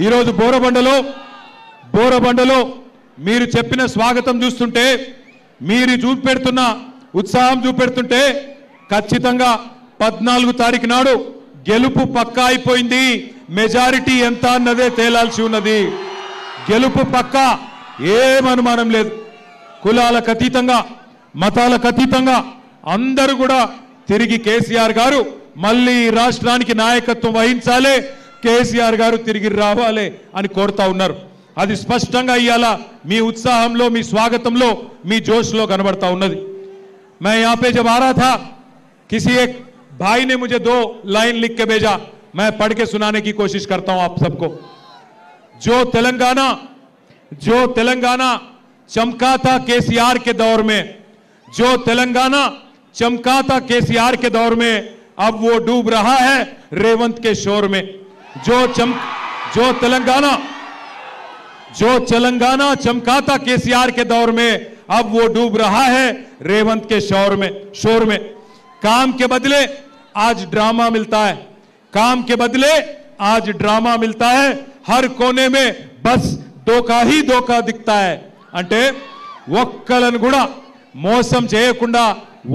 ఈ రోజు బోరబండలో మీరు చెప్పిన స్వాగతం చూస్తుంటే మీరు చూపెడుతున్న ఉత్సాహం చూపెడుతుంటే ఖచ్చితంగా 14 తారీఖు నాడు గెలుపు పక్కా అయిపోయింది. మెజారిటీ ఎంత అన్నదే తేలాల్సి ఉన్నది. గెలుపు పక్కా, ఏం అనుమానం లేదు. కులాలకు అతీతంగా మతాలకు అతీతంగా అందరూ కూడా తిరిగి కేసీఆర్ గారు మళ్ళీ రాష్ట్రానికి నాయకత్వం వహించాలి, కేసీఆర్ గారు తిరిగి రావాలి అని కోరుతా ఉన్నారు. అది స్పష్టంగా ఇయాల మీ उत्साहంలో మీ స్వాగతంలో మీ जोशలో కనబడతా ఉన్నది. मैं यहाँ पे जब आ रहा था किसी एक भाई ने मुझे 2 लाइन लिख के भेजा, मैं पढ़ के सुनाने की कोशिश करता हूं आप सबको। जो तेलंगाना चमका था केसीआर के दौर में, जो तेलंगाना चमका था केसीआर के दौर में, अब वो डूब रहा है रेवंत के शोर में। जो तेलंगाना चमका था केसीआर के दौर में, अब वो डूब रहा है रेवंत के शोर में। काम के बदले आज ड्रामा मिलता है, काम के बदले आज ड्रामा मिलता है, हर कोने में बस धोखा ही धोखा दिखता है। అంటే ఒక్కలను కూడా మోసం చేయకుండా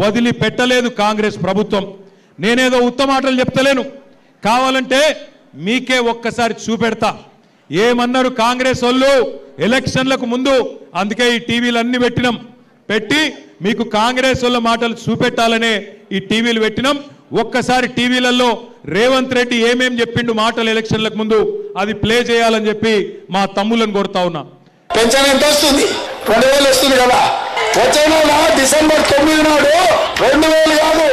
వదిలిపెట్టలేదు కాంగ్రెస్ ప్రభుత్వం. నేనేదో ఉత్తమ మాటలు చెప్తలేను, కావాలంటే మీకే ఒక్కసారి చూపెడతా. ఏమన్నారు కాంగ్రెస్ వాళ్ళు ఎలక్షన్లకు ముందు, అందుకే ఈ టీవీలు అన్ని పెట్టి మీకు కాంగ్రెస్ వాళ్ళ మాటలు చూపెట్టాలనే ఈ టీవీలు పెట్టినాం. ఒక్కసారి టీవీలలో రేవంత్ రెడ్డి ఏమేం చెప్పిండు మాటలు ఎలక్షన్లకు ముందు అది ప్లే చేయాలని చెప్పి మా తమ్ములను కోరుతా ఉన్నా. పెన్షన్ ఎంత వస్తుంది? 2000 వస్తుంది కదా. వచ్చే నెల డిసెంబర్ 9 నాడు 2000 కాదు,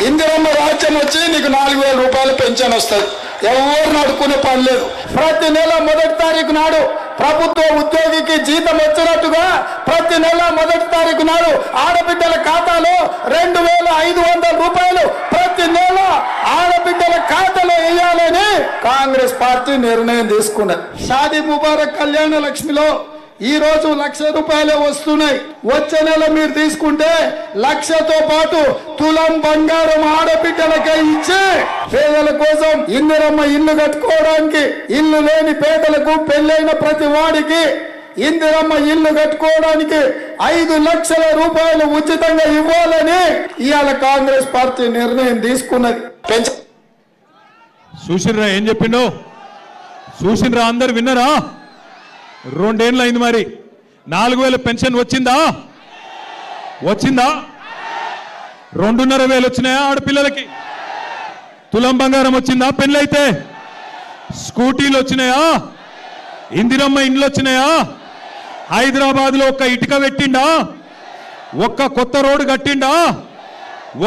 ఇందిరమ్మ రాజ్యం వచ్చి నీకు 4000 రూపాయలు పెన్షన్ వస్తుంది. ఎవరు నడుకునే పని లేదు. ప్రతి నెల 1వ తారీఖు నాడు ప్రభుత్వ ఉద్యోగికి జీతం వచ్చినట్టుగా ప్రతి నెల 1వ తారీఖు నాడు ఆడబిడ్డల ఖాతాలో 2500 రూపాయలు ప్రతి నెల ఆడబిడ్డల ఖాతాలో వేయాలని కాంగ్రెస్ పార్టీ నిర్ణయం తీసుకున్నది. షాదీ ముబారక్ కళ్యాణ లక్ష్మిలో ఈ రోజు 1,00,000 రూపాయలే వస్తున్నాయి. వచ్చే నెల మీరు తీసుకుంటే 1,00,000తో పాటు తులం బంగారం ఆడబిడ్డలకే ఇచ్చి పేదల కోసం ఇందిరమ్మ ఇల్లు కట్టుకోవడానికి, ఇల్లు లేని పేదలకు పెళ్ళైన ప్రతి వాడికి ఇందిరమ్మ ఇల్లు కట్టుకోవడానికి 5 లక్షల రూపాయలు ఉచితంగా ఇవ్వాలని ఇవాళ కాంగ్రెస్ పార్టీ నిర్ణయం తీసుకున్నది. చూసిర్రా ఏం చెప్పిండో? చూసిర్రా? అందరు విన్నరా? 2 ఏళ్ళు అయింది. మరి 4000 పెన్షన్ వచ్చిందా? 2,500 వచ్చినాయా ఆడపిల్లలకి? తులం బంగారం వచ్చిందా? పెళ్ళైతే స్కూటీలు వచ్చినాయా? ఇందిరమ్మ ఇండ్లు వచ్చినాయా? హైదరాబాద్ లో ఒక్క ఇటుక పెట్టిండా? ఒక్క కొత్త రోడ్డు కట్టిండా?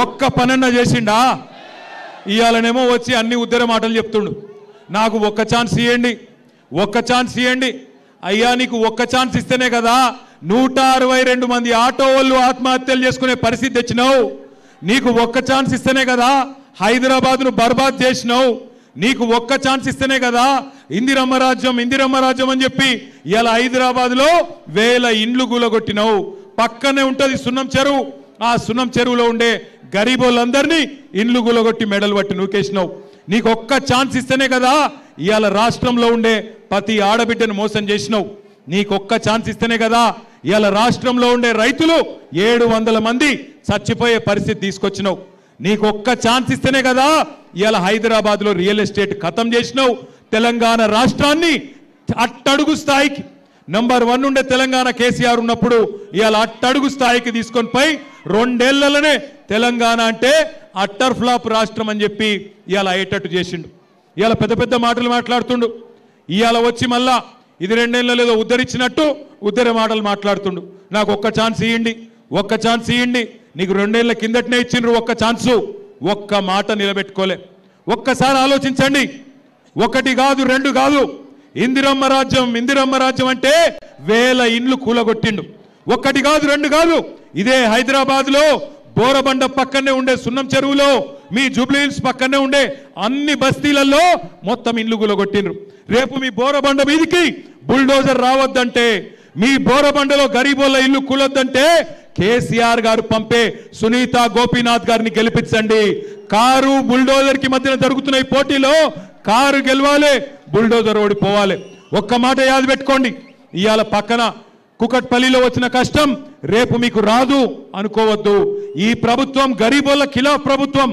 ఒక్క పనన్న చేసిండా? ఇయాలనేమో వచ్చి అన్ని ఉద్దర మాటలు చెప్తుండు. నాకు ఒక్క ఛాన్స్ ఇవ్వండి. అయ్యా నీకు ఒక్క ఛాన్స్ ఇస్తేనే కదా 162 మంది ఆటో వాళ్ళు ఆత్మహత్యలు చేసుకునే పరిస్థితి తెచ్చినావు. నీకు ఒక్క ఛాన్స్ ఇస్తేనే కదా హైదరాబాద్ను బర్బాద్ చేసినావు. నీకు ఒక్క ఛాన్స్ ఇస్తేనే కదా ఇందిరమ్మ రాజ్యం అని చెప్పి ఇలా హైదరాబాద్లో 1000 ఇండ్లు కూలగొట్టినావు. పక్కనే ఉంటుంది సున్నం చెరువు. ఆ సున్నం చెరువులో ఉండే గరీబోళ్ళందరినీ ఇండ్లు కూలగొట్టి మెడలు పట్టి నూకేసినావు. నీకు ఒక్క ఛాన్స్ ఇస్తేనే కదా ఇవాళ రాష్ట్రంలో ఉండే ప్రతి ఆడబిడ్డను మోసం చేసినావు. నీకు ఒక్క ఛాన్స్ ఇస్తేనే కదా ఇవాళ రాష్ట్రంలో ఉండే రైతులు 700 మంది చచ్చిపోయే పరిస్థితి తీసుకొచ్చినావు. నీకు ఒక్క ఛాన్స్ ఇస్తేనే కదా ఇవాళ హైదరాబాద్లో రియల్ ఎస్టేట్ ఖతం చేసినావు. తెలంగాణ రాష్ట్రాన్ని అట్టడుగు స్థాయికి నంబర్ 1 ఉండే తెలంగాణ కేసీఆర్ ఉన్నప్పుడు ఇవాళ అట్టడుగు స్థాయికి తీసుకొని పోయి 2 ఏళ్లలోనే తెలంగాణ అంటే అట్టర్ ఫ్లాప్ రాష్ట్రం అని చెప్పి ఇవాళ అయ్యేటట్టు చేసిండు. ఇవాళ పెద్ద మాటలు మాట్లాడుతుండు. ఇవాళ వచ్చి మళ్ళా ఇది 2 ఏళ్ళలో ఏదో ఉద్ధరించినట్టు ఉద్ధర మాటలు మాట్లాడుతుండు. నాకు ఒక్క ఛాన్స్ ఇవ్వండి. నీకు 2 ఏళ్ల కిందటనే ఇచ్చిండ్రు ఒక్క ఛాన్సు. ఒక్క మాట నిలబెట్టుకోలే. ఒక్కసారి ఆలోచించండి. 1 కాదు 2 కాదు, ఇందిరమ్మ రాజ్యం అంటే 1000 ఇండ్లు కూలగొట్టిండు. 1 కాదు 2 కాదు, ఇదే హైదరాబాద్లో బోరబండ పక్కనే ఉండే సున్నం చెరువులో, మీ జూబ్లీ హిల్స్ పక్కనే ఉండే అన్ని బస్తీలలో మొత్తం ఇండ్లు కూలగొట్టిండ్రు. రేపు మీ బోరబండ మీదికి బుల్డోజర్ రావద్దంటే, మీ బోరబండలో గరీబోళ్ళ ఇల్లు కూలొద్దంటే కేసీఆర్ గారు పంపే సునీత గోపీనాథ్ గారిని గెలిపించండి. కారు బుల్డోజర్ కి మధ్యన జరుగుతున్న ఈ పోటీలో కారు గెలవాలి, బుల్డోజర్ ఓడిపోవాలి. ఒక్క మాట యాద పెట్టుకోండి, ఇవాళ పక్కన కుకట్పల్లిలో వచ్చిన కష్టం రేపు మీకు రాదు అనుకోవద్దు. ఈ ప్రభుత్వం గరీబోళ్ళ ఖిలాఫ్ ప్రభుత్వం.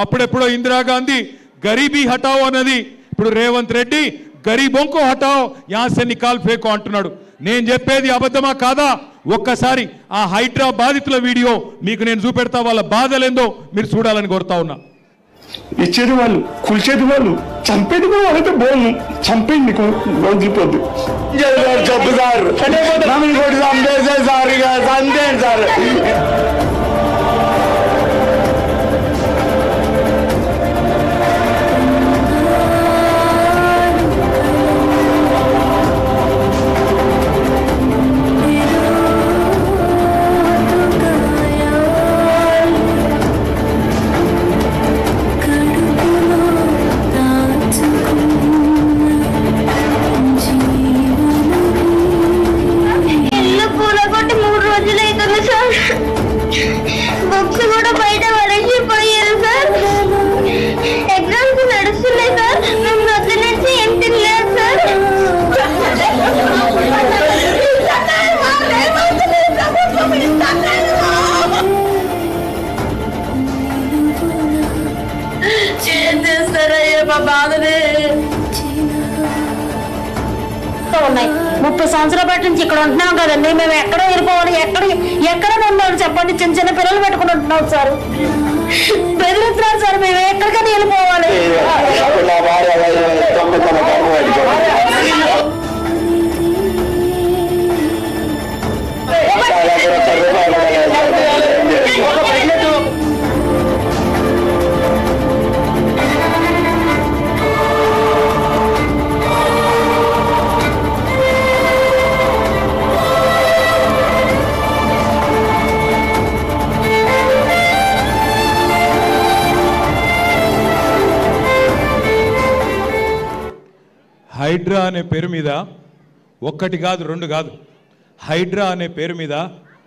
అప్పుడెప్పుడో ఇందిరాగాంధీ గరీబీ హటావో అన్నది, ఇప్పుడు రేవంత్ రెడ్డి గరీబోంకో హటావో యాసే నికాల్ ఫేకో అంటున్నాడు. నేను చెప్పేది అబద్ధమా కాదా? ఒక్కసారి ఆ హైడ్రా బాధితుల వీడియో మీకు నేను చూపెడతా, వాళ్ళ బాధలేందో మీరు చూడాలని కోరుతా ఉన్నా. ఇచ్చేది వాళ్ళు, కూల్చేది వాళ్ళు, చంపేది కూడా వాళ్ళైతే బోను చంపేది నీకు వదిలిపోద్దు. చెప్పు సార్, చంపేసే సార్, ఇక చంపేయండి సార్. ఉన్నాయి 30 సంవత్సరాల పాటు నుంచి ఇక్కడ ఉంటున్నాం కదండి. మేము ఎక్కడ వెళ్ళిపోవాలి, ఎక్కడ ఉండాలి చెప్పండి? చిన్న చిన్న పిల్లలు పెట్టుకుని ఉంటున్నాం సార్, బెదిరిస్తున్నారు సార్. మేము ఎక్కడికైనా వెళ్ళిపోవాలి. హైడ్రా అనే పేరు మీద ఒక్కటి కాదు, రెండు కాదు, హైడ్రా అనే పేరు మీద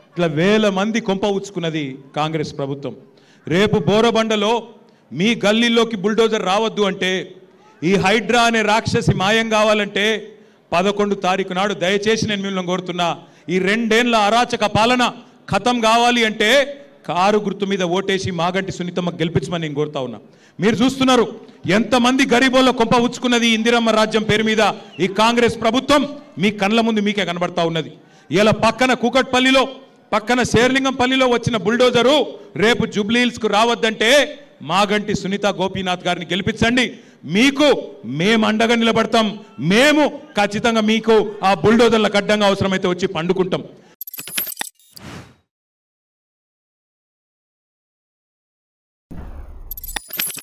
ఇట్లా వేల మంది కొంప ఉచ్చుకున్నది కాంగ్రెస్ ప్రభుత్వం. రేపు బోరబండలో మీ గల్లీలోకి బుల్డోజర్ రావద్దు అంటే, ఈ హైడ్రా అనే రాక్షసి మాయం కావాలంటే 11 తారీఖు నాడు దయచేసి నేను మిమ్మల్ని కోరుతున్నా, ఈ 2 ఏళ్ల అరాచక పాలన ఖతం కావాలి అంటే కారు గుర్తు మీద ఓటేసి మాగంటి సునీతమ్మ గెలిపించమని నేను కోరుతా ఉన్నా. మీరు చూస్తున్నారు ఎంతమంది గరీబోళ్ళ కొంప ఉచ్చుకున్నది ఇందిరమ్మ రాజ్యం పేరు మీద ఈ కాంగ్రెస్ ప్రభుత్వం మీ కళ్ళ ముందు మీకే కనబడతా ఉన్నది. ఇలా పక్కన కూకట్పల్లిలో, పక్కన శేర్లింగంపల్లిలో వచ్చిన బుల్డోజరు రేపు జూబ్లీహిల్స్కు రావద్దంటే మాగంటి సునీత గోపీనాథ్ గారిని గెలిపించండి, మీకు మేము అండగా నిలబడతాం. మేము ఖచ్చితంగా మీకు ఆ బుల్డోజర్లకు అడ్డంగా అవసరమైతే వచ్చి పండుకుంటాం.